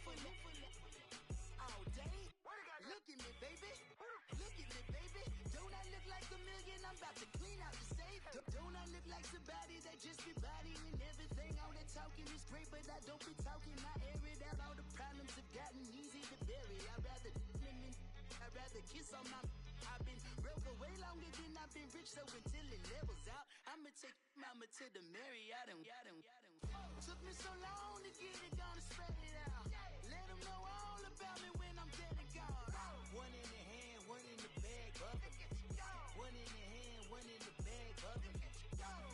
All day. Look at me, baby. Look at me, baby. Don't I look like a million? I'm about to clean out the safe. Don't I look like somebody that just be bodying everything? All that talking is great, but I don't be talking. I air it out. All the problems have gotten easy to bury. I'd rather kiss on my. I've been broke way longer than I've been rich, so until it levels out, I'ma take mama to the Marriott and took me so long to get it, gonna spread it out. Let them know all about me when I'm dead and gone. One in the hand, one in the bag, bubbling. One in the hand, one in the bag, bubbling.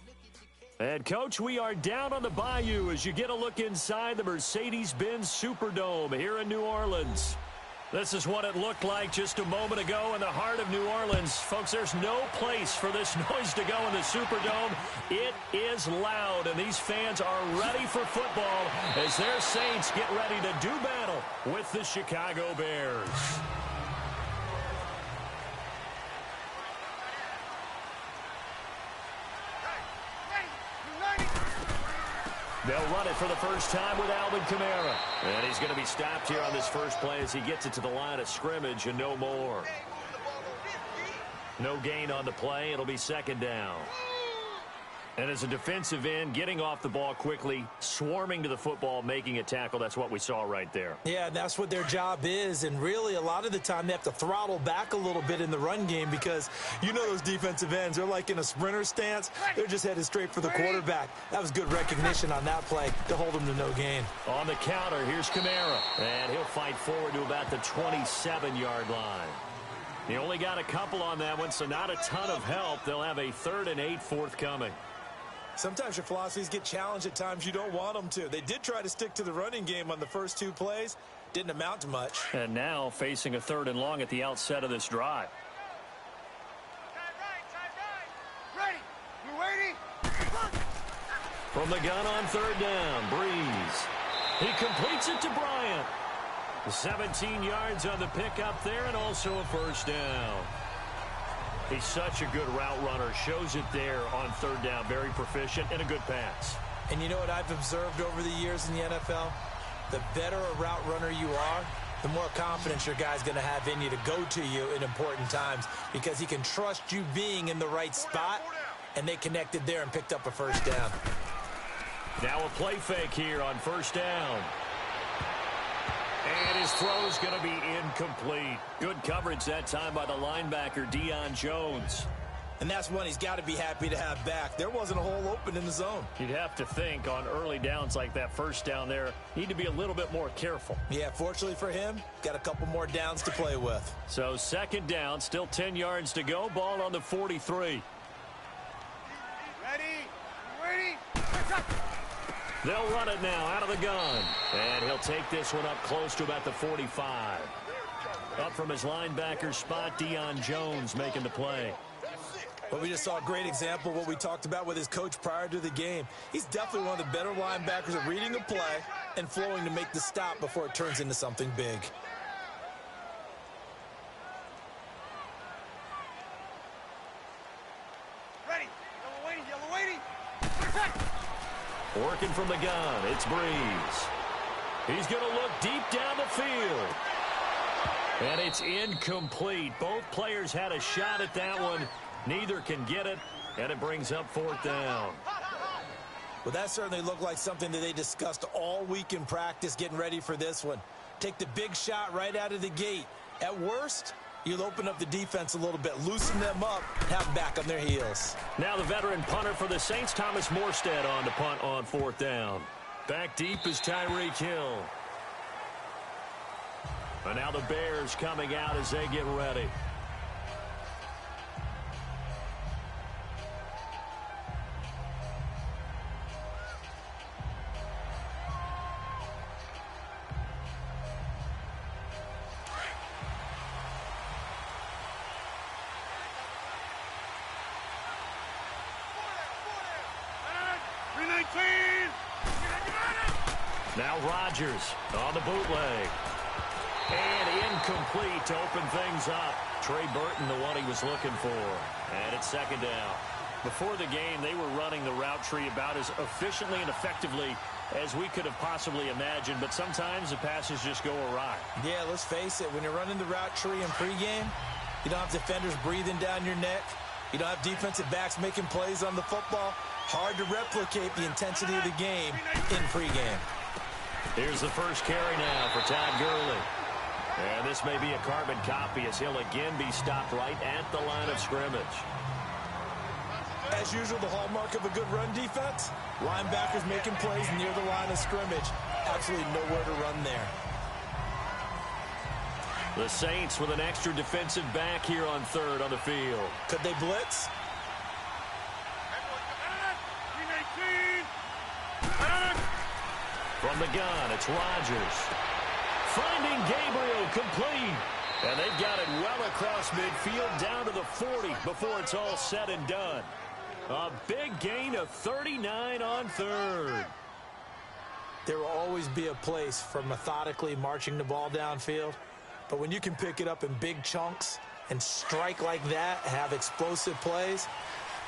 Look at the cake. And, Coach, we are down on the bayou as you get a look inside the Mercedes-Benz Superdome here in New Orleans. This is what it looked like just a moment ago in the heart of New Orleans. Folks, there's no place for this noise to go in the Superdome. It is loud, and these fans are ready for football as their Saints get ready to do battle with the Chicago Bears. They'll run it for the first time with Alvin Kamara. And he's going to be stopped here on this first play as he gets it to the line of scrimmage and no more. No gain on the play. It'll be second down. And as a defensive end, getting off the ball quickly, swarming to the football, making a tackle, that's what we saw right there. Yeah, and that's what their job is. And really, a lot of the time, they have to throttle back a little bit in the run game because you know those defensive ends, they're like in a sprinter stance. They're just headed straight for the quarterback. That was good recognition on that play to hold them to no gain. On the counter, here's Kamara. And he'll fight forward to about the 27-yard line. He only got a couple on that one, so not a ton of help. They'll have a 3rd and 8 forthcoming. Sometimes your philosophies get challenged at times you don't want them to. They did try to stick to the running game on the first 2 plays. Didn't amount to much. And now facing a 3rd and long at the outset of this drive. Ready. You waiting? From the gun on 3rd down, Breeze. He completes it to Bryant. 17 yards on the pickup there and also a first down. He's such a good route runner. Shows it there on 3rd down. Very proficient and a good pass. And you know what I've observed over the years in the NFL? The better a route runner you are, the more confidence your guy's going to have in you to go to you in important times because he can trust you being in the right spot, and they connected there and picked up a first down. Now a play fake here on 1st down. And his throw is going to be incomplete. Good coverage that time by the linebacker, Deion Jones. And that's one he's got to be happy to have back. There wasn't a hole open in the zone. You'd have to think on early downs like that first down there, need to be a little bit more careful. Yeah, fortunately for him, got a couple more downs to play with. So 2nd down, still 10 yards to go. Ball on the 43. Ready? Ready? They'll run it now out of the gun. And he'll take this one up close to about the 45. Up from his linebacker spot, Deion Jones making the play. Well, we just saw a great example of what we talked about with his coach prior to the game. He's definitely one of the better linebackers at reading a play and flowing to make the stop before it turns into something big. Ready. Yellow waiting. Yellow waiting. Working from the gun, it's Breeze. He's going to look deep down the field. And it's incomplete. Both players had a shot at that one. Neither can get it, and it brings up 4th down. Well, that certainly looked like something that they discussed all week in practice getting ready for this one. Take the big shot right out of the gate. At worst, you'll open up the defense a little bit, loosen them up, have them back on their heels. Now the veteran punter for the Saints, Thomas Morstead, on to punt on 4th down. Back deep is Tyreek Hill. And now the Bears coming out as they get ready. Now Rodgers on the bootleg. And incomplete to open things up. Trey Burton, the one he was looking for. And it's 2nd down. Before the game, they were running the route tree about as efficiently and effectively as we could have possibly imagined, but sometimes the passes just go awry. Yeah, let's face it. When you're running the route tree in pregame, you don't have defenders breathing down your neck. You don't have defensive backs making plays on the football. Hard to replicate the intensity of the game in pregame. Here's the first carry now for Todd Gurley. And this may be a carbon copy as he'll again be stopped right at the line of scrimmage. As usual, the hallmark of a good run defense, linebackers making plays near the line of scrimmage. Absolutely nowhere to run there. The Saints with an extra defensive back here on third on the field. Could they blitz? From the gun, it's Rodgers. Finding Gabriel complete. And they've got it well across midfield down to the 40 before it's all said and done. A big gain of 39 on third. There will always be a place for methodically marching the ball downfield. But when you can pick it up in big chunks and strike like that, have explosive plays,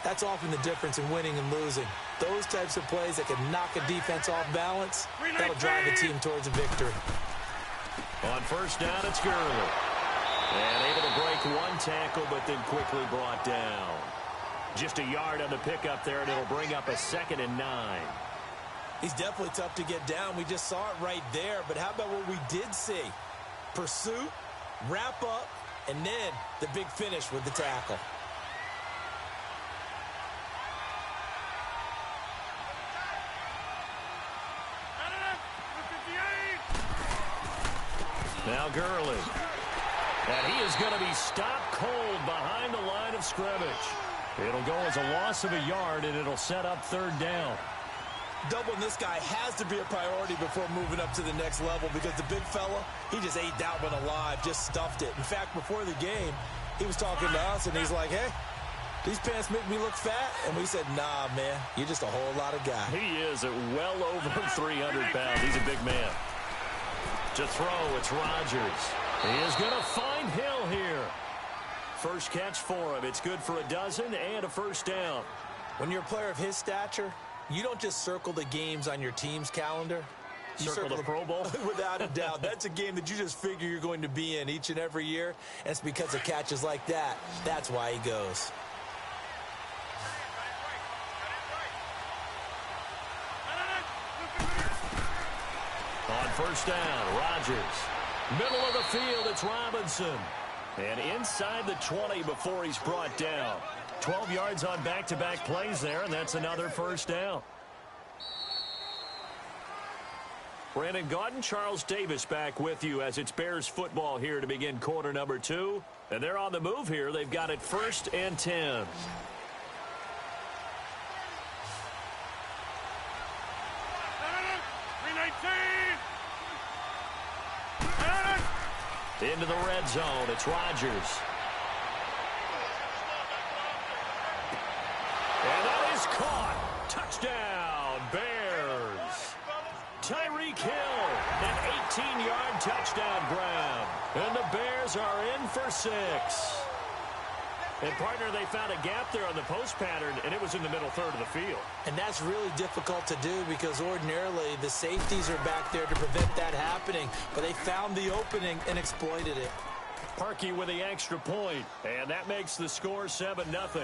that's often the difference in winning and losing. Those types of plays that can knock a defense off balance, that'll drive a team towards a victory. On first down, it's Gurley. And able to break one tackle, but then quickly brought down. Just a yard on the pickup there, and it'll bring up a 2nd and 9. He's definitely tough to get down. We just saw it right there. But how about what we did see? Pursuit, wrap up, and then the big finish with the tackle. Now Gurley. And he is going to be stopped cold behind the line of scrimmage. It'll go as a loss of a yard, and it'll set up third down. Doubling this guy has to be a priority before moving up to the next level because the big fella, he just ate that one alive, just stuffed it. In fact, before the game, he was talking to us, and he's like, hey, these pants make me look fat? And we said, nah, man, you're just a whole lot of guy. He is at well over 300 pounds. He's a big man. To throw, it's Rodgers. He is going to find Hill here. First catch for him. It's good for a dozen and a first down. When you're a player of his stature, you don't just circle the games on your team's calendar. You circle the Pro Bowl? Without a doubt. That's a game that you just figure you're going to be in each and every year. And it's because of catches like that. That's why he goes. On first down, Rodgers. Middle of the field, it's Robinson. And inside the 20 before he's brought down. 12 yards on back-to-back plays there, and that's another first down. Brandon Gaudin, Charles Davis back with you as it's Bears football here to begin quarter number 2. And they're on the move here. They've got it 1st and 10. Into the red zone, it's Rodgers. And that is caught. Touchdown, Bears. Tyreek Hill, an 18-yard touchdown grab. And the Bears are in for 6. And, partner, they found a gap there on the post pattern, and it was in the middle third of the field. And that's really difficult to do because ordinarily the safeties are back there to prevent that happening. But they found the opening and exploited it. Parkey with the extra point, and that makes the score 7-0.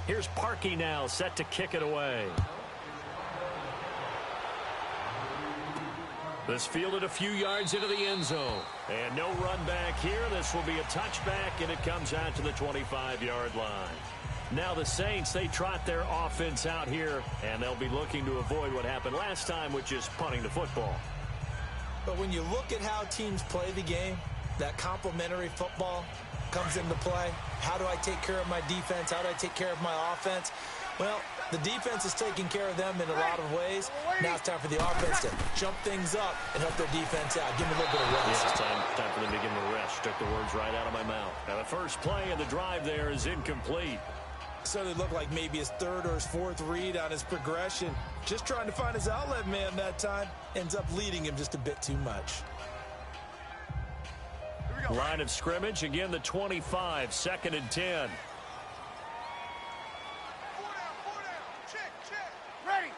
Here's Parkey now, set to kick it away. This fielded a few yards into the end zone. And no run back here. This will be a touchback, and it comes out to the 25-yard line. Now the Saints, they trot their offense out here, and they'll be looking to avoid what happened last time, which is punting the football. But when you look at how teams play the game, that complementary football comes into play. How do I take care of my defense? How do I take care of my offense? Well, the defense is taking care of them in a lot of ways. Now it's time for the offense to jump things up and help their defense out. Give them a little bit of rest. Yeah, time for them to give them a rest. Took the words right out of my mouth. Now the first play of the drive there is incomplete. So it looked like maybe his third or his fourth read on his progression. Just trying to find his outlet man that time. Ends up leading him just a bit too much. Line of scrimmage, again the 25, 2nd and 10. Ready. You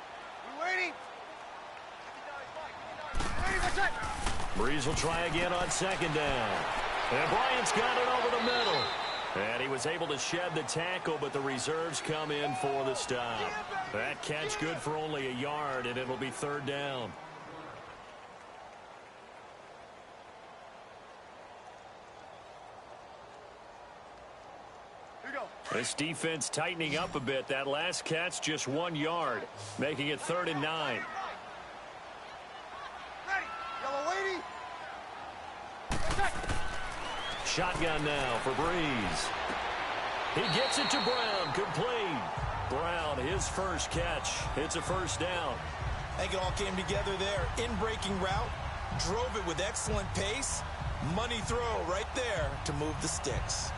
waiting? Ready, what's that? Breeze will try again on 2nd down. And Bryant's got it over the middle. And he was able to shed the tackle, but the reserves come in for the stop. That catch good for only a yard, and it'll be 3rd down. This defense tightening up a bit. That last catch just 1 yard, making it 3rd and 9. Ready. Yellow waiting. Shotgun now for Breeze. He gets it to Brown, complete. Brown, his first catch. It's a 1st down. I think it all came together there. In-breaking route, drove it with excellent pace. Money throw right there to move the sticks.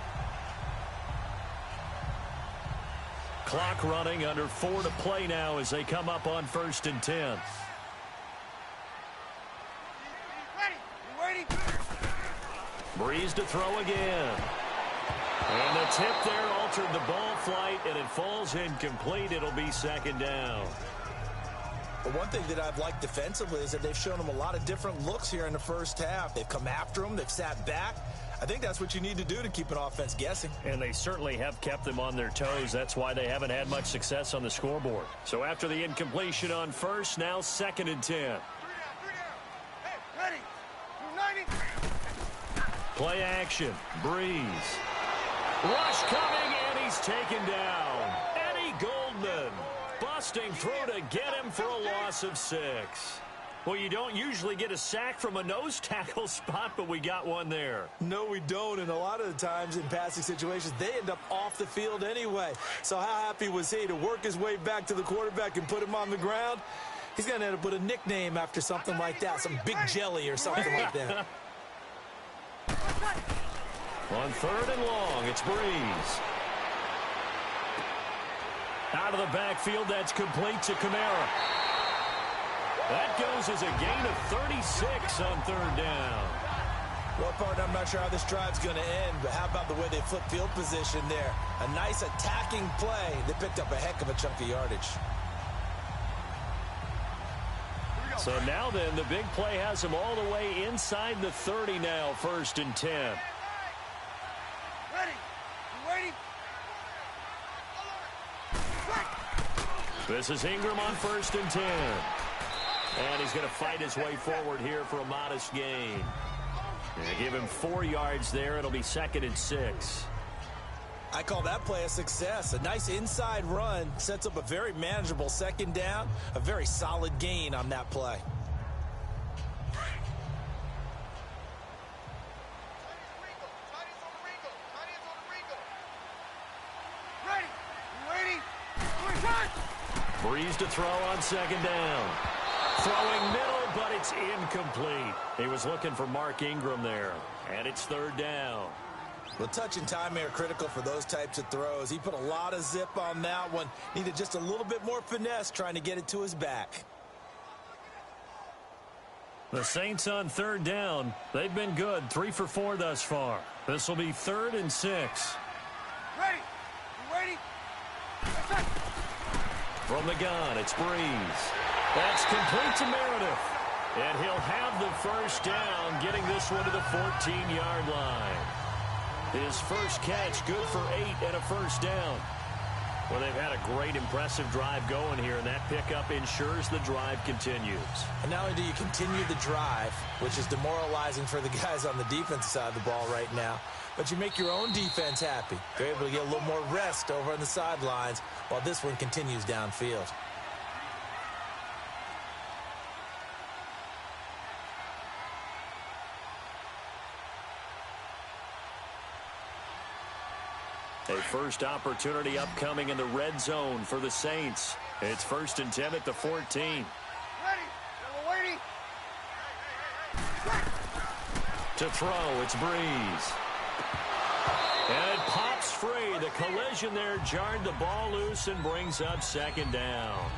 Clock running, under 4 to play now as they come up on 1st and 10. Ready. You waiting? Breeze to throw again. And the tip there altered the ball flight, and it falls incomplete. It'll be 2nd down. But one thing that I've liked defensively is that they've shown him a lot of different looks here in the first half. They've come after him. They've sat back. I think that's what you need to do to keep an offense guessing. And they certainly have kept them on their toes. That's why they haven't had much success on the scoreboard. So after the incompletion on 1st, now 2nd and 10. 3 down. Hey, ready. You 90. Play action. Breeze. Rush coming, and he's taken down. Eddie Goldman busting through to get him for a loss of 6. Well, you don't usually get a sack from a nose tackle spot, but we got one there. No, we don't, and a lot of the times in passing situations, they end up off the field anyway. So how happy was he to work his way back to the quarterback and put him on the ground? He's going to end up with a nickname after something like that, some Big Jelly or something like that. On 3rd and long, it's Breeze. Out of the backfield, that's complete to Kamara. That goes as a gain of 36 on 3rd down. Well, partner, I'm not sure how this drive's going to end, but how about the way they flip field position there? A nice attacking play. They picked up a heck of a chunk of yardage. So now then, the big play has them all the way inside the 30 now, 1st and 10. Ready. You waiting? This is Ingram on 1st and 10. And he's going to fight his way forward here for a modest gain. And give him 4 yards there. It'll be 2nd and 6. I call that play a success. A nice inside run sets up a very manageable 2nd down. A very solid gain on that play. Ready. You waiting? Breeze to throw on 2nd down. Throwing middle, but it's incomplete. He was looking for Mark Ingram there. And it's 3rd down. Well, touch and time are critical for those types of throws. He put a lot of zip on that one. Needed just a little bit more finesse trying to get it to his back. The Saints on 3rd down. They've been good. 3 for 4 thus far. This will be 3rd and 6. Ready. You waiting? From the gun, it's Breeze. That's complete to Meredith. And he'll have the 1st down, getting this one to the 14-yard line. His first catch, good for 8 and a 1st down. Well, they've had a great, impressive drive going here, and that pickup ensures the drive continues. And not only do you continue the drive, which is demoralizing for the guys on the defensive side of the ball right now, but you make your own defense happy. You're able to get a little more rest over on the sidelines while this one continues downfield. A first opportunity upcoming in the red zone for the Saints. It's 1st and 10 at the 14. Ready. Yellow waiting. To throw, it's Breeze. And it pops free. The collision there jarred the ball loose and brings up 2nd down.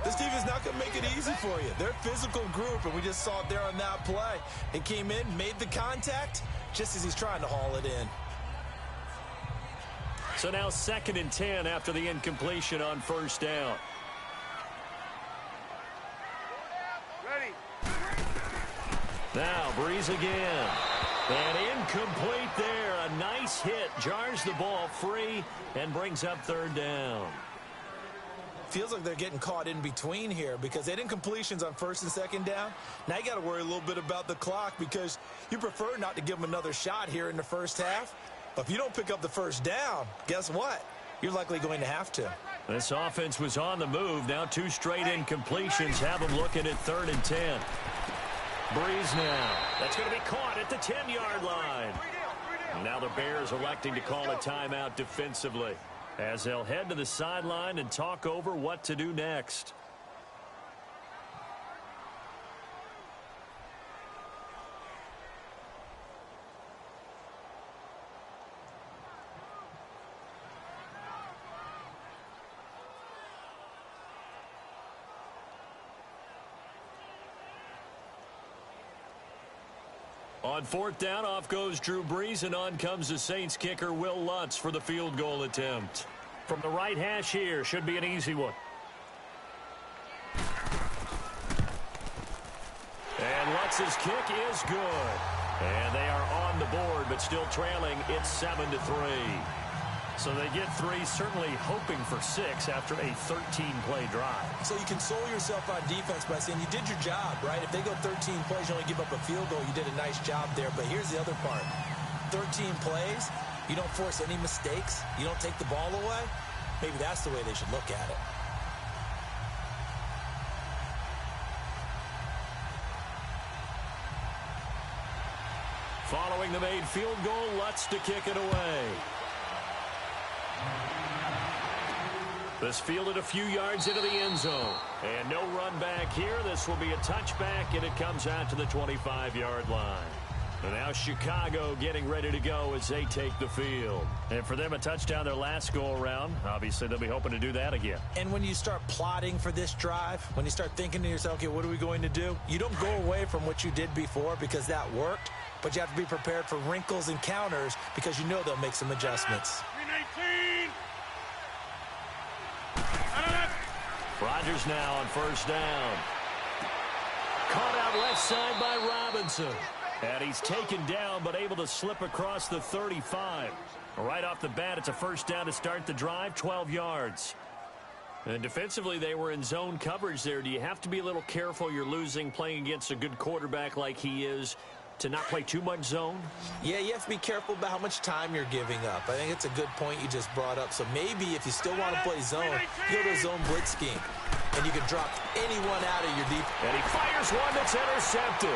This defense not going to make it easy for you. They're a physical group, and we just saw it there on that play. He came in, made the contact, just as he's trying to haul it in. So now 2nd and 10 after the incompletion on 1st down. Ready. Now Breeze again. And incomplete there. A nice hit. Jars the ball free and brings up 3rd down. Feels like they're getting caught in between here because they didn't completions on 1st and 2nd down. Now you got to worry a little bit about the clock because you prefer not to give them another shot here in the 1st half. But if you don't pick up the 1st down, guess what? You're likely going to have to. This offense was on the move. Now 2 straight incompletions have them looking at 3rd and 10. Breeze now. That's going to be caught at the 10-yard line. Now the Bears electing to call a timeout defensively as they'll head to the sideline and talk over what to do next. On 4th down, off goes Drew Brees, and on comes the Saints kicker, Will Lutz, for the field goal attempt. From the right hash here, should be an easy one. And Lutz's kick is good. And they are on the board, but still trailing. It's 7-3. So they get 3, certainly hoping for 6 after a 13-play drive. So you console yourself on defense by saying you did your job, right? If they go 13 plays, you only give up a field goal, you did a nice job there. But here's the other part. 13 plays, you don't force any mistakes, you don't take the ball away. Maybe that's the way they should look at it. Following the made field goal, Lutz to kick it away. This fielded a few yards into the end zone. And no run back here. This will be a touchback, and it comes out to the 25-yard line. And now Chicago getting ready to go as they take the field. And for them, a touchdown their last go-around. Obviously, they'll be hoping to do that again. And when you start plotting for this drive, when you start thinking to yourself, okay, what are we going to do? You don't go away from what you did before because that worked, but you have to be prepared for wrinkles and counters because you know they'll make some adjustments. 319. Rodgers now on 1st down. Caught out left side by Robinson. And he's taken down but able to slip across the 35. Right off the bat, it's a 1st down to start the drive, 12 yards. And defensively, they were in zone coverage there. Do you have to be a little careful? You're losing playing against a good quarterback like he is to not play too much zone? Yeah, you have to be careful about how much time you're giving up. I think it's a good point you just brought up. So maybe if you still want to play zone, you go to a zone blitz scheme. And you can drop anyone out of your deep. And he fires one that's intercepted.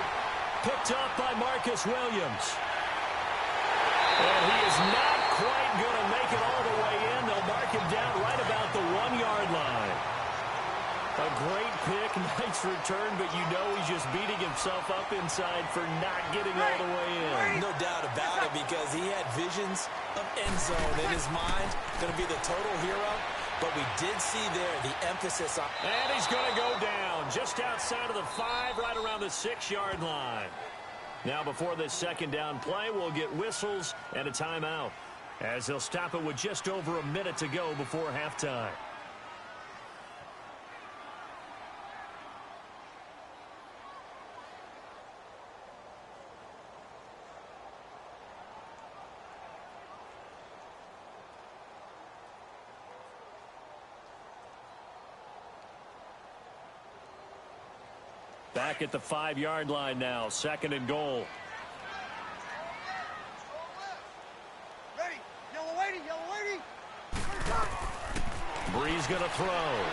Picked up by Marcus Williams. And he is not quite going to make it all the way in. They'll mark him down right about the 1-yard line. A great pick, nice return, but you know he's just beating himself up inside for not getting all the way in. No doubt about it, because he had visions of end zone in his mind. Going to be the total hero, but we did see there the emphasis on. And he's going to go down just outside of the 5, right around the 6-yard line. Now before this 2nd down play, we'll get whistles and a timeout, as they'll stop it with just over a minute to go before halftime. Back at the 5-yard line now, 2nd and goal. Ready. Yellow waiting. Yellow waiting. Breeze going to throw.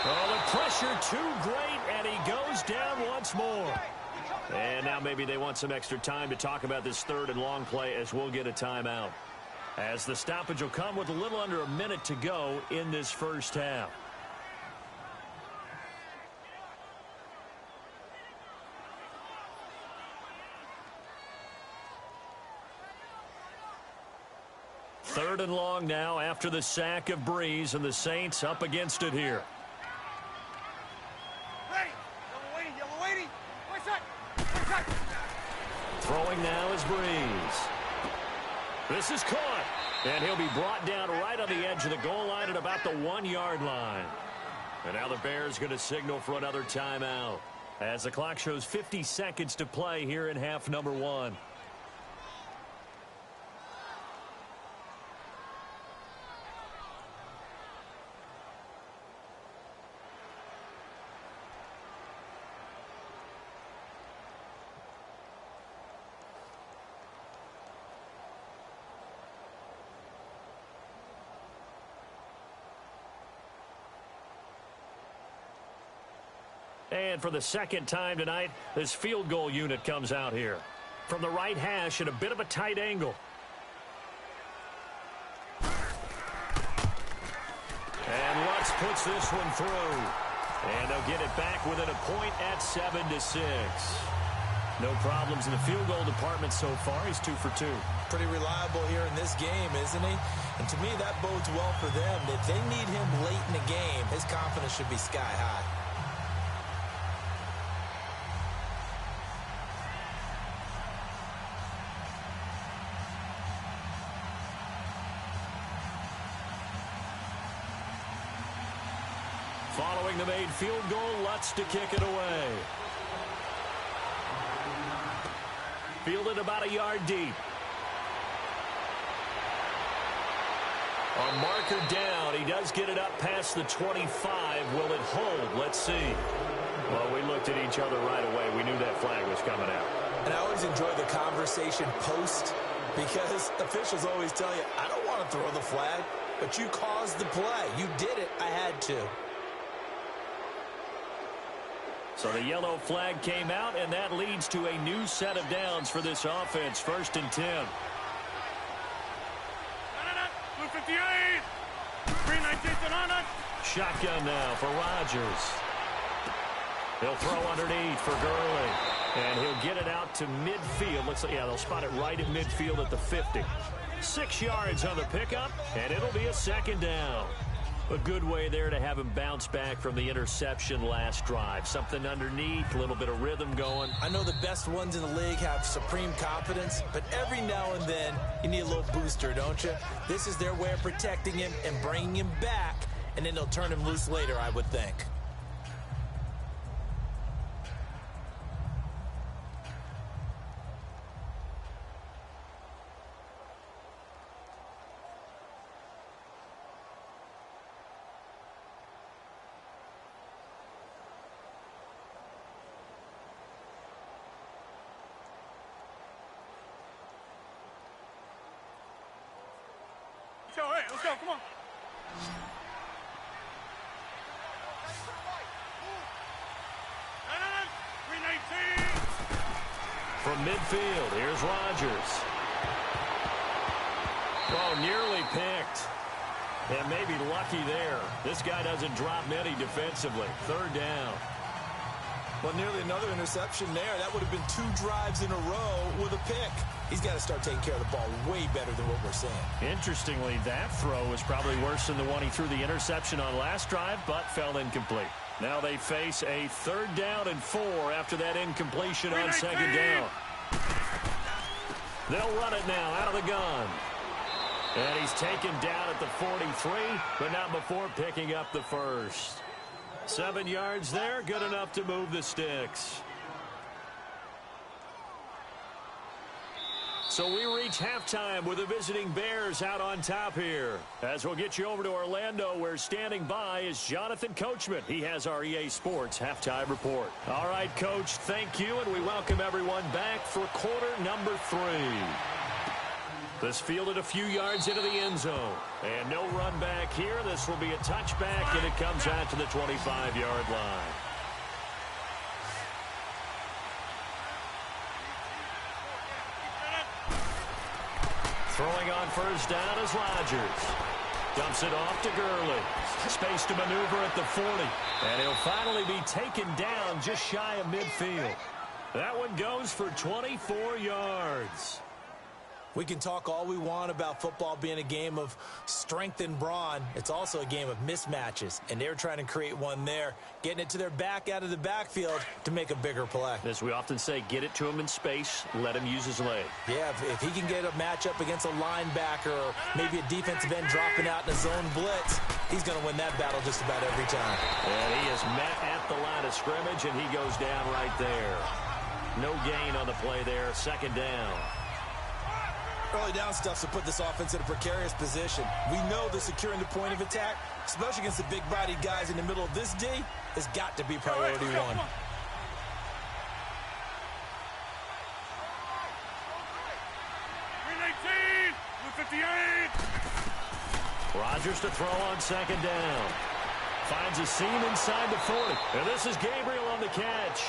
Oh, the pressure too great, and he goes down once more. And now maybe they want some extra time to talk about this third and long play as we'll get a timeout. As the stoppage will come with a little under a minute to go in this first half. Third and long now after the sack of Breeze, and the Saints up against it here. Ready. Yellow waiting. Right side. Throwing now is Breeze. This is caught, and he'll be brought down right on the edge of the goal line at about the 1-yard line. And now the Bears going to signal for another timeout as the clock shows 50 seconds to play here in half number 1. And for the second time tonight, this field goal unit comes out here. From the right hash at a bit of a tight angle. And Lutz puts this one through. And they'll get it back within a point at 7-6. No problems in the field goal department so far. He's 2 for 2. Pretty reliable here in this game, isn't he? And to me, that bodes well for them. If they need him late in the game, his confidence should be sky high. Following the made field goal, Lutz to kick it away. Fielded about a yard deep. On marker down, he does get it up past the 25. Will it hold? Let's see. Well, we looked at each other right away. We knew that flag was coming out. And I always enjoy the conversation post because officials always tell you, I don't want to throw the flag, but you caused the play. You did it. I had to. So the yellow flag came out, and that leads to a new set of downs for this offense. 1st and 10. 258. 319. Shotgun now for Rodgers. He'll throw underneath for Gurley. And he'll get it out to midfield. Looks like, yeah, they'll spot it right at midfield at the 50. 6 yards on the pickup, and it'll be a 2nd down. A good way there to have him bounce back from the interception last drive. Something underneath, a little bit of rhythm going. I know the best ones in the league have supreme confidence, but every now and then you need a little booster, don't you? This is their way of protecting him and bringing him back, and then they'll turn him loose later, I would think. Let's go, come on. From midfield, here's Rodgers. Oh, nearly picked. And maybe lucky there. This guy doesn't drop many defensively. 3rd down. Well, nearly another interception there. That would have been 2 drives in a row with a pick. He's got to start taking care of the ball way better than what we're seeing. Interestingly, that throw was probably worse than the one he threw the interception on last drive, but fell incomplete. Now they face a 3rd down and 4 after that incompletion on 2nd down. They'll run it now out of the gun. And he's taken down at the 43, but not before picking up the 1st. 7 yards there, good enough to move the sticks. So we reach halftime with the visiting Bears out on top here. As we'll get you over to Orlando, where standing by is Jonathan Coachman. He has our EA Sports halftime report. All right, Coach, thank you, and we welcome everyone back for quarter number 3. This fielded a few yards into the end zone. And no run back here. This will be a touchback, and it comes out to the 25-yard line. Throwing on first down is Rodgers. Dumps it off to Gurley. Space to maneuver at the 40. And he'll finally be taken down just shy of midfield. That one goes for 24 yards. We can talk all we want about football being a game of strength and brawn. It's also a game of mismatches, and they're trying to create one there, getting it to their back out of the backfield to make a bigger play. As we often say, get it to him in space, let him use his leg. Yeah, if he can get a matchup against a linebacker or maybe a defensive end dropping out in a zone blitz, he's going to win that battle just about every time. And he is met at the line of scrimmage, and he goes down right there. No gain on the play there, second down. Early down stuff to put this offense in a precarious position. We know that securing the point of attack, especially against the big-bodied guys in the middle of this D, has got to be priority one. Rodgers to throw on second down. Finds a seam inside the 40. And this is Gabriel on the catch.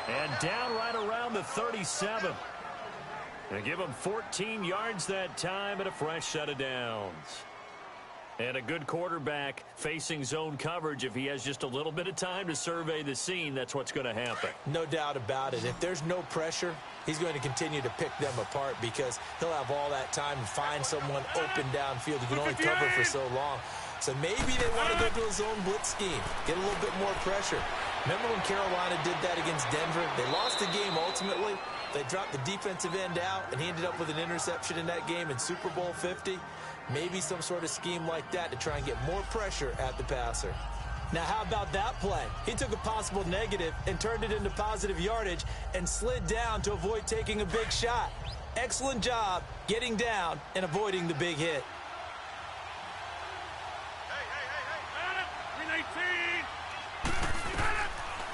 And down right around the 37. And give him 14 yards that time and a fresh set of downs. And a good quarterback facing zone coverage. If he has just a little bit of time to survey the scene, that's what's going to happen. No doubt about it. If there's no pressure, he's going to continue to pick them apart because he'll have all that time to find someone open downfield. You can only cover for so long. So maybe they want to go to a zone blitz scheme, get a little bit more pressure. Remember when Carolina did that against Denver? They lost the game ultimately. They dropped the defensive end out, and he ended up with an interception in that game in Super Bowl 50. Maybe some sort of scheme like that to try and get more pressure at the passer. Now, how about that play? He took a possible negative and turned it into positive yardage and slid down to avoid taking a big shot. Excellent job getting down and avoiding the big hit.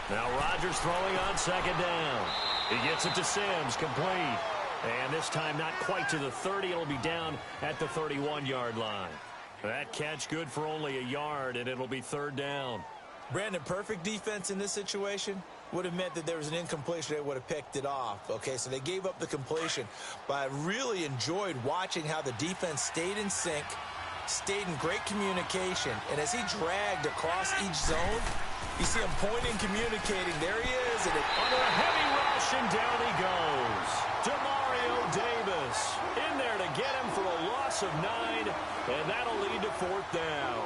Now Rodgers throwing on second down. He gets it to Sims, complete. And this time not quite to the 30. It'll be down at the 31-yard line. That catch good for only a yard, and it'll be third down. Brandon, perfect defense in this situation would have meant that there was an incompletion. They would have picked it off. Okay, so they gave up the completion. But I really enjoyed watching how the defense stayed in sync, stayed in great communication. And as he dragged across each zone, you see him pointing, communicating. There he is. And under a heavy rush, and down he goes. Demario Davis in there to get him for a loss of 9, and that'll lead to fourth down.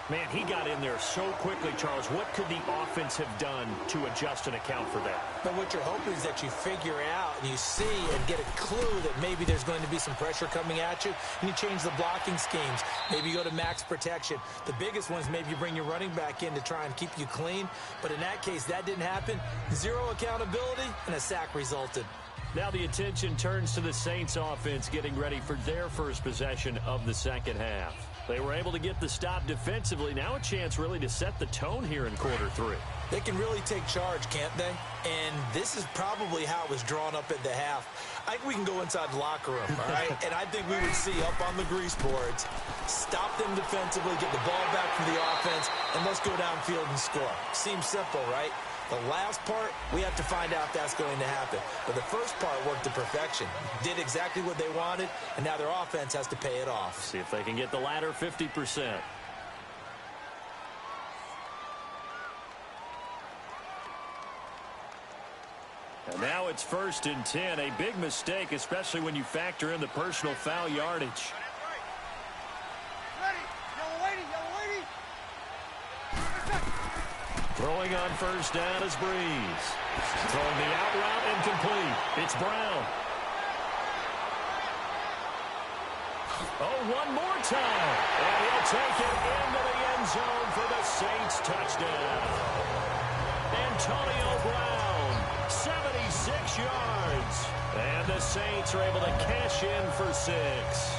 Man, he got in there so quickly, Charles. What could the offense have done to adjust and account for that? But what you're hoping is that you figure out and you see and get a clue that maybe there's going to be some pressure coming at you, and you change the blocking schemes. Maybe you go to max protection. The biggest one is maybe you bring your running back in to try and keep you clean. But in that case, that didn't happen. Zero accountability, and a sack resulted. Now the attention turns to the Saints offense getting ready for their first possession of the second half. They were able to get the stop defensively. Now a chance really to set the tone here in quarter 3. They can really take charge, can't they? And this is probably how it was drawn up at the half. I think we can go inside the locker room, all right? And I think we would see up on the grease boards, stop them defensively, get the ball back from the offense, and let's go downfield and score. Seems simple, right? The last part, we have to find out if that's going to happen. But the first part worked to perfection. Did exactly what they wanted, and now their offense has to pay it off. See if they can get the latter 50%. And now it's 1st and 10. A big mistake, especially when you factor in the personal foul yardage. Throwing on first down is Breeze. Throwing the out route incomplete. It's Brown. Oh, one more time. And he'll take it into the end zone for the Saints touchdown. Antonio Brown, 76 yards. And the Saints are able to cash in for 6.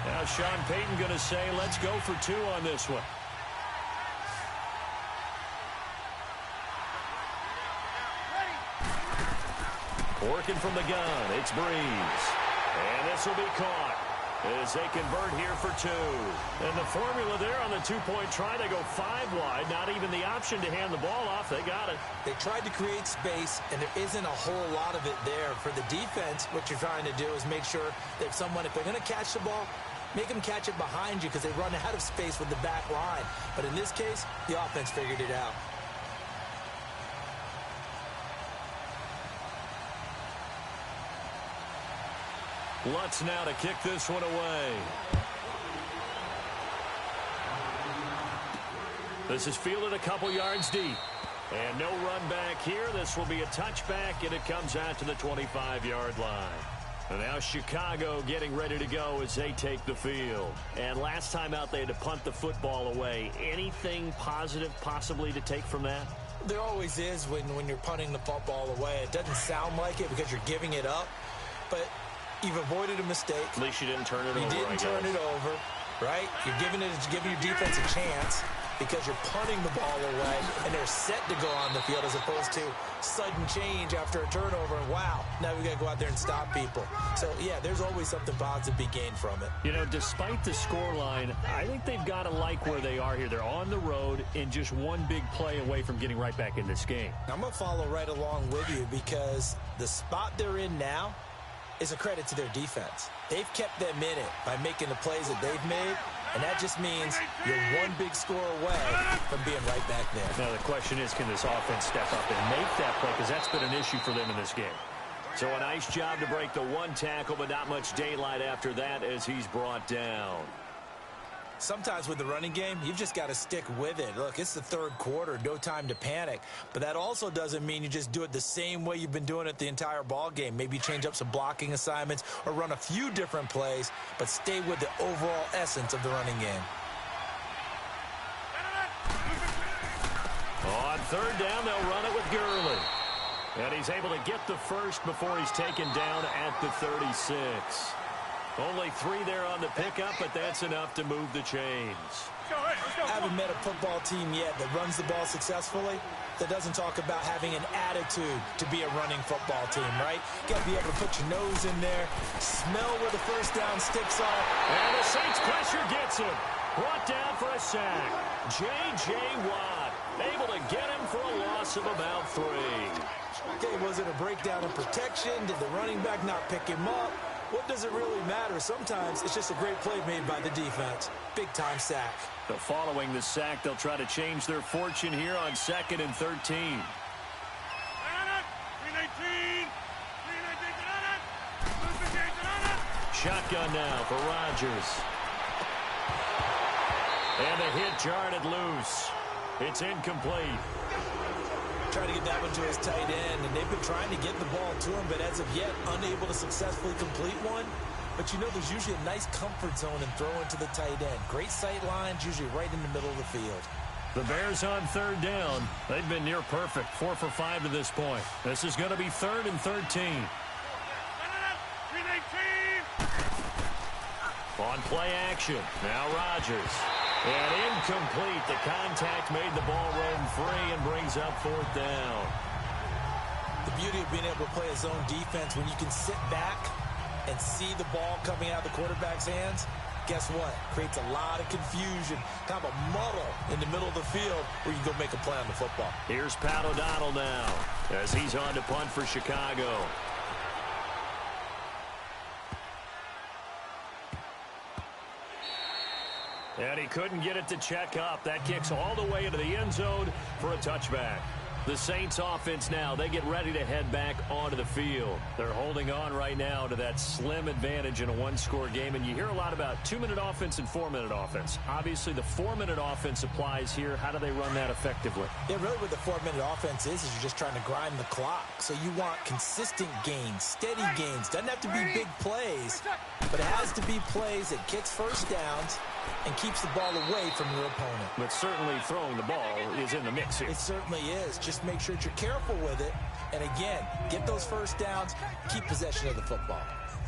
Now Sean Payton going to say, let's go for 2 on this one. Working from the gun, it's Breeze. And this will be caught. as they convert here for two. And the formula there on the two-point try, they go 5 wide. Not even the option to hand the ball off. They got it. They tried to create space, and there isn't a whole lot of it there. For the defense, what you're trying to do is make sure that someone, if they're going to catch the ball, make them catch it behind you because they run out of space with the back line. But in this case, the offense figured it out. Lutz now to kick this one away. This is fielded a couple yards deep. And no run back here. This will be a touchback, and it comes out to the 25-yard line. And now Chicago getting ready to go as they take the field. And last time out, they had to punt the football away. Anything positive possibly to take from that? There always is when you're punting the football away. It doesn't sound like it because you're giving it up, but you've avoided a mistake. At least you didn't turn it over. You didn't turn it over, right? You're giving your defense a chance because you're punting the ball away, and they're set to go on the field as opposed to sudden change after a turnover. And wow, now we got to go out there and stop people. So, yeah, there's always something positive to be gained from it. You know, despite the scoreline, I think they've got to like where they are here. They're on the road and just one big play away from getting right back in this game. I'm going to follow right along with you because the spot they're in now is a credit to their defense. They've kept them in it by making the plays that they've made, and that just means you're one big score away from being right back there. Now the question is, can this offense step up and make that play? Because that's been an issue for them in this game. So a nice job to break the one tackle, but not much daylight after that as he's brought down. Sometimes with the running game, you've just got to stick with it. Look, it's the third quarter, no time to panic. But that also doesn't mean you just do it the same way you've been doing it the entire ball game. Maybe change up some blocking assignments or run a few different plays, but stay with the overall essence of the running game. On third down, they'll run it with Gurley. And he's able to get the first before he's taken down at the 36. Only 3 there on the pickup, but that's enough to move the chains. Haven't met a football team yet that runs the ball successfully that doesn't talk about having an attitude to be a running football team, right? You got to be able to put your nose in there, smell where the first down sticks are. And the Saints pressure gets him. Brought down for a sack. J.J. Watt able to get him for a loss of about 3. Okay, was it a breakdown in protection? Did the running back not pick him up? What does it really matter? Sometimes it's just a great play made by the defense. Big-time sack. So following the sack, they'll try to change their fortune here on 2nd and 13. Shotgun now for Rodgers. And the hit jarred it loose. It's incomplete. Trying to get that one to his tight end, and they've been trying to get the ball to him, but as of yet, unable to successfully complete one. But you know, there's usually a nice comfort zone in throwing to the tight end. Great sight lines, usually right in the middle of the field. The Bears on third down. They've been near perfect, 4 for 5 to this point. This is going to be 3rd and 13. On play action, now Rodgers. And incomplete. The contact made the ball roam free and brings up 4th down. The beauty of being able to play a zone defense, when you can sit back and see the ball coming out of the quarterback's hands, guess what? Creates a lot of confusion, kind of a muddle in the middle of the field where you can go make a play on the football. Here's Pat O'Donnell now as he's on to punt for Chicago. And he couldn't get it to check up. That kicks all the way into the end zone for a touchback. The Saints offense now, they get ready to head back onto the field. They're holding on right now to that slim advantage in a one-score game. And you hear a lot about 2-minute offense and 4-minute offense. Obviously, the 4-minute offense applies here. How do they run that effectively? Yeah, really what the 4-minute offense is you're just trying to grind the clock. So you want consistent gains, steady gains. Doesn't have to be big plays, but it has to be plays that gets first downs and keeps the ball away from your opponent. But certainly throwing the ball is in the mix here. It certainly is. Just make sure that you're careful with it. And again, get those first downs, keep possession of the football.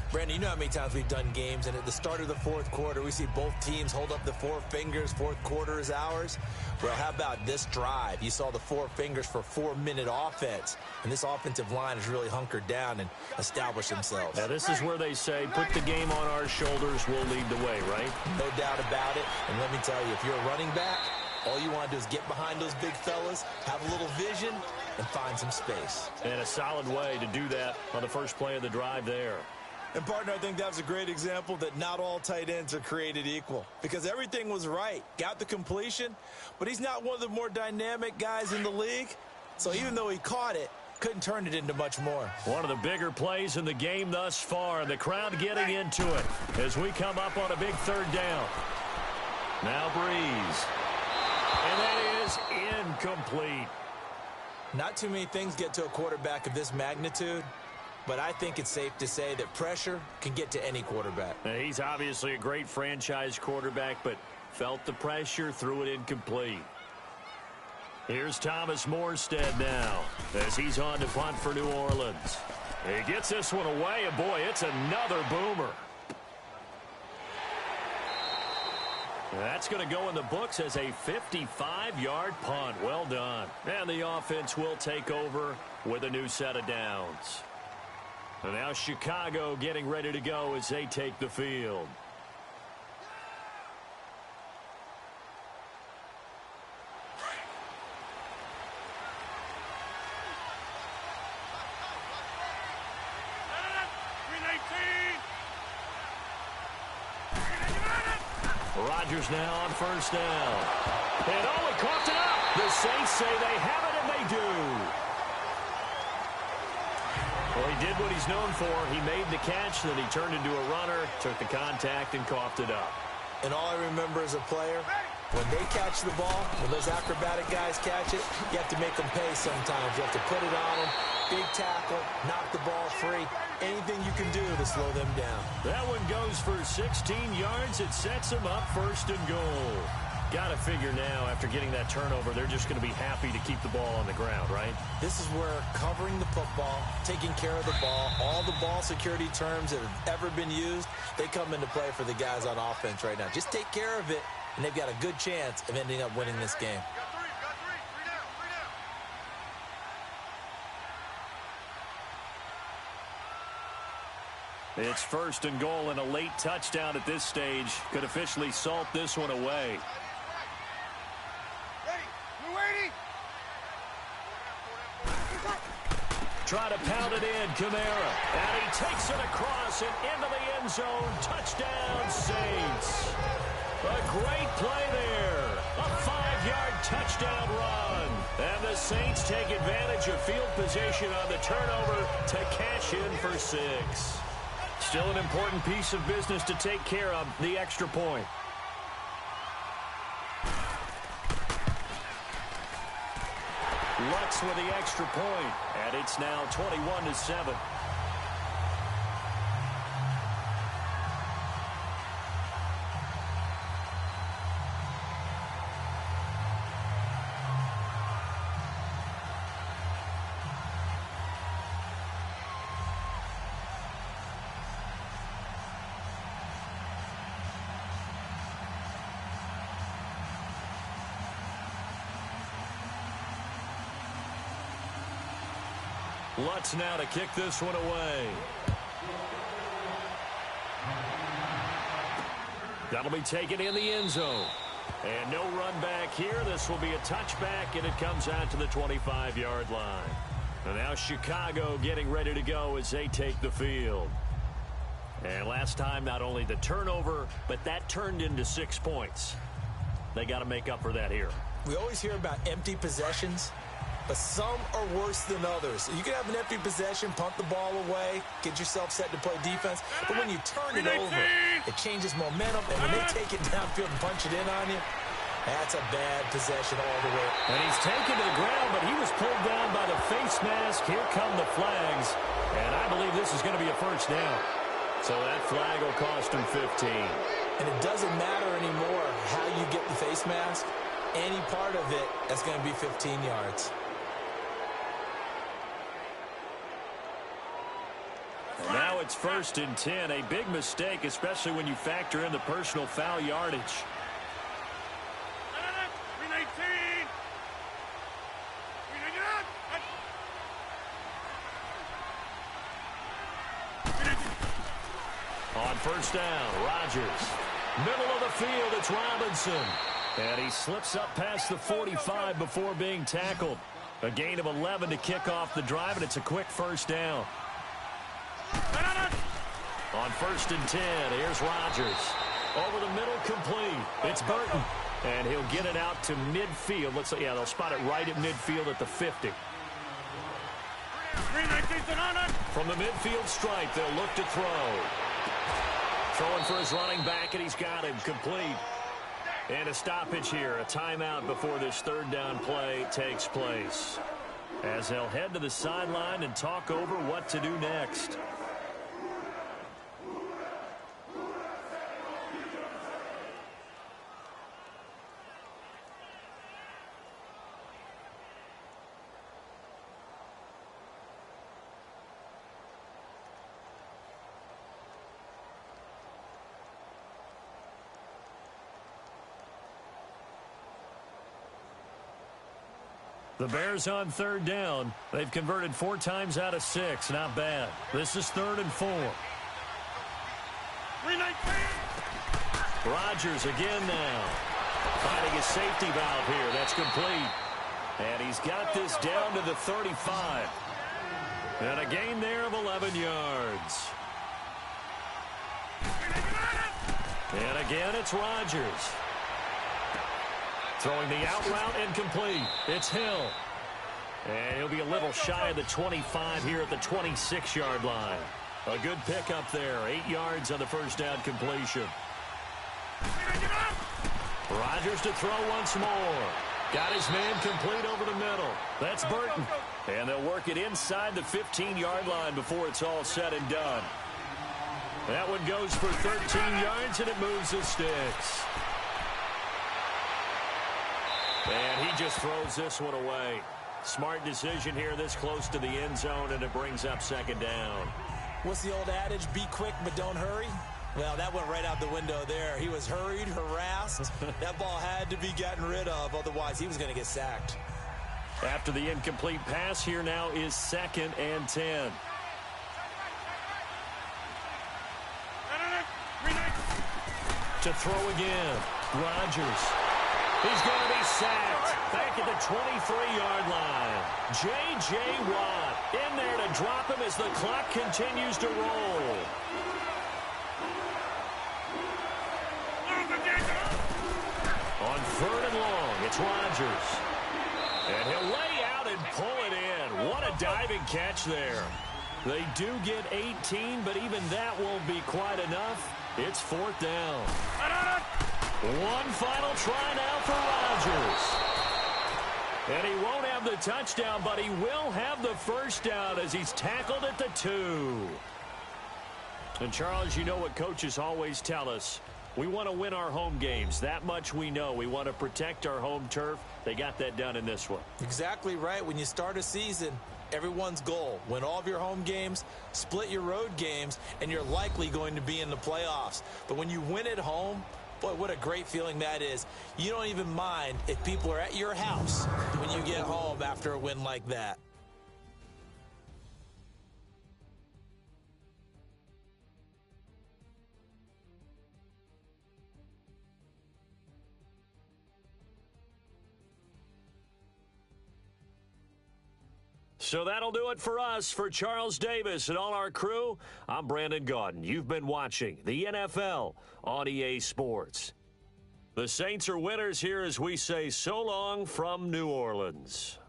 Brandon, you know how many times we've done games, and at the start of the fourth quarter, we see both teams hold up the four fingers, fourth quarter is ours. Well, how about this drive? You saw the four fingers for 4-minute offense, and this offensive line has really hunkered down and established themselves. Now, this is where they say, put the game on our shoulders, we'll lead the way, right? No doubt about it, and let me tell you, if you're a running back, all you want to do is get behind those big fellas, have a little vision, and find some space. And a solid way to do that on the first play of the drive there. And, partner, I think that was a great example that not all tight ends are created equal because everything was right. Got the completion, but he's not one of the more dynamic guys in the league. So even though he caught it, couldn't turn it into much more. One of the bigger plays in the game thus far, and the crowd getting into it as we come up on a big third down. Now Breeze. And that is incomplete. Not too many things get to a quarterback of this magnitude, but I think it's safe to say that pressure can get to any quarterback. Now, he's obviously a great franchise quarterback, but felt the pressure, threw it incomplete. Here's Thomas Morstead now as he's on to punt for New Orleans. He gets this one away, and boy, it's another boomer. That's going to go in the books as a 55-yard punt. Well done. And the offense will take over with a new set of downs. And now Chicago getting ready to go as they take the field. Rodgers now on first down. And oh, it coughed it up. The Saints say they have it, and they do. Well, he did what he's known for. He made the catch, then he turned into a runner, took the contact, and coughed it up. And all I remember as a player, when they catch the ball, when those acrobatic guys catch it, you have to make them pay sometimes. You have to put it on them, big tackle, knock the ball free. Anything you can do to slow them down. That one goes for 16 yards. It sets them up first and goal. Got to figure now, after getting that turnover, they're just going to be happy to keep the ball on the ground, right? This is where covering the football, taking care of the ball, all the ball security terms that have ever been used, they come into play for the guys on offense right now. Just take care of it, and they've got a good chance of ending up winning this game. It's first and goal, and a late touchdown at this stage could officially salt this one away. Try to pound it in, Kamara. And he takes it across and into the end zone. Touchdown, Saints. A great play there. A 5-yard touchdown run. And the Saints take advantage of field position on the turnover to cash in for 6. Still an important piece of business to take care of, the extra point. Lutz with the extra point, and it's now 21-7. Lutz now to kick this one away. That'll be taken in the end zone. And no run back here. This will be a touchback, and it comes out to the 25-yard line. And now Chicago getting ready to go as they take the field. And last time, not only the turnover, but that turned into 6 points. They got to make up for that here. We always hear about empty possessions, but some are worse than others. You can have an empty possession, punt the ball away, get yourself set to play defense, but when you turn it over, it changes momentum, and when they take it downfield and punch it in on you, that's a bad possession all the way. And he's taken to the ground, but he was pulled down by the face mask. Here come the flags, and I believe this is going to be a first down. So that flag will cost him 15. And it doesn't matter anymore how you get the face mask. Any part of it, that's going to be 15 yards. Now now it's 1st and 10. A big mistake, especially when you factor in the personal foul yardage. 319. On 1st down, Rodgers. Middle of the field, it's Robinson. And he slips up past the 45 before being tackled. A gain of 11 to kick off the drive, and it's a quick 1st down. On 1st and 10, here's Rodgers. Over the middle, complete. It's Burton. And he'll get it out to midfield. They'll spot it right at midfield at the 50. From the midfield stripe, they'll look to throw. Throwing for his running back, and he's got him complete. And a stoppage here, a timeout before this 3rd down play takes place, as they'll head to the sideline and talk over what to do next. The Bears on 3rd down. They've converted 4 times out of 6. Not bad. This is 3rd and 4. Rodgers again now. Finding a safety valve here. That's complete. And he's got this down to the 35. And a gain there of 11 yards. And again, it's Rodgers. Throwing the out route incomplete. It's Hill. And he'll be a little shy of the 25 here at the 26-yard line. A good pickup there. 8 yards on the 1st down completion. Rodgers to throw once more. Got his man complete over the middle. That's Burton. And they'll work it inside the 15-yard line before it's all said and done. That one goes for 13 yards, and it moves the sticks. And he just throws this one away. Smart decision here this close to the end zone, and it brings up 2nd down. What's the old adage? Be quick, but don't hurry. Well, that went right out the window there. He was hurried, harassed. That ball had to be gotten rid of, otherwise he was going to get sacked. After the incomplete pass, here now is 2nd and 10. To throw again, Rodgers. He's going to be sacked back at the 23-yard line. J.J. Watt in there to drop him as the clock continues to roll. On 3rd and long, it's Rodgers. And he'll lay out and pull it in. What a diving catch there. They do get 18, but even that won't be quite enough. It's 4th down. One final try now for Rodgers. And he won't have the touchdown, but he will have the 1st down as he's tackled at the 2. And, Charles, you know what coaches always tell us. We want to win our home games. That much we know. We want to protect our home turf. They got that done in this one. Exactly right. When you start a season, everyone's goal, win all of your home games, split your road games, and you're likely going to be in the playoffs. But when you win at home, boy, what a great feeling that is. You don't even mind if people are at your house when you get home after a win like that. So that'll do it for us. For Charles Davis and all our crew, I'm Brandon Gaudin. You've been watching the NFL on EA Sports. The Saints are winners here as we say so long from New Orleans.